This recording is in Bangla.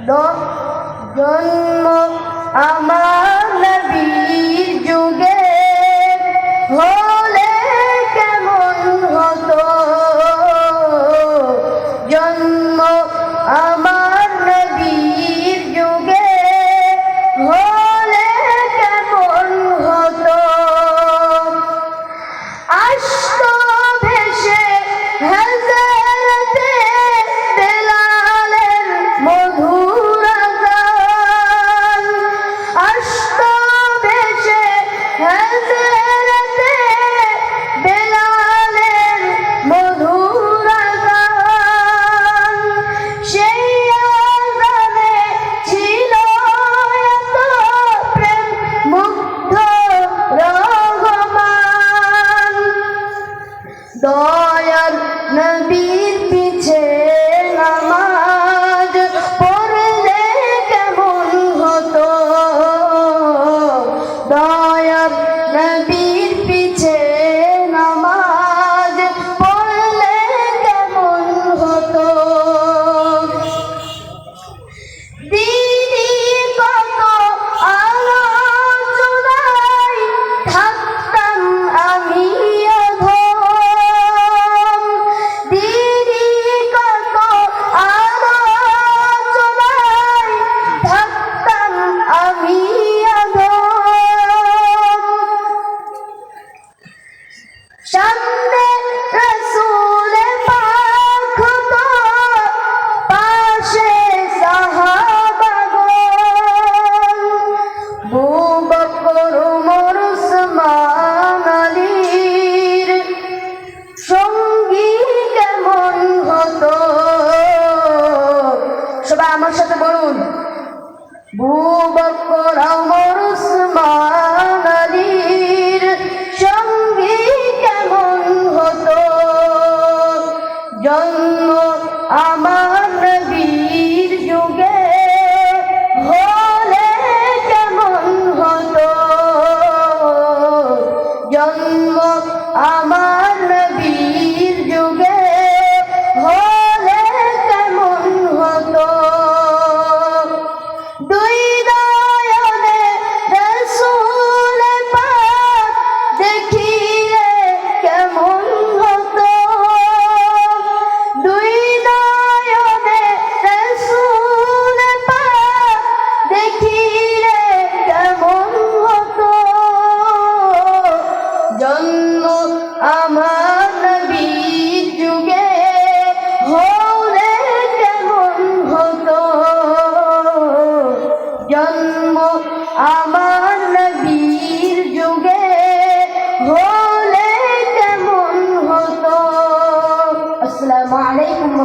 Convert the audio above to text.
জন্ম আমার নবীর যুগে হলে কেমন হতো, জন্ম আমার নবীর যুগে হলে কেমন হতো। আসতো ভেসে হযরতে বেলালের মধুর আযান, আসতো ভেসে হযরতে বেলালের মধুর আযান। সেই আযানে ছিল এত প্রেম মুগ্ধ রহমান। দয়ার নবীর পিছে নামাজ পড়লে কেমন হতো, দয়ার নবীর পিছে নামাজ পড়লে কেমন হতো। দিনই কত আলোচনায় থাকতাম আমি অধম, দিনই কত আলোচনায় থাকতাম আমি অধম। সামনে রাসূল পাক হতো, পাশে সাহাবাগণ, আবু বকর ওমর ওসমান আলীর সঙ্গী কেমন হতো। সবাই আমার সাথে বলুন, আবু বকর ওমর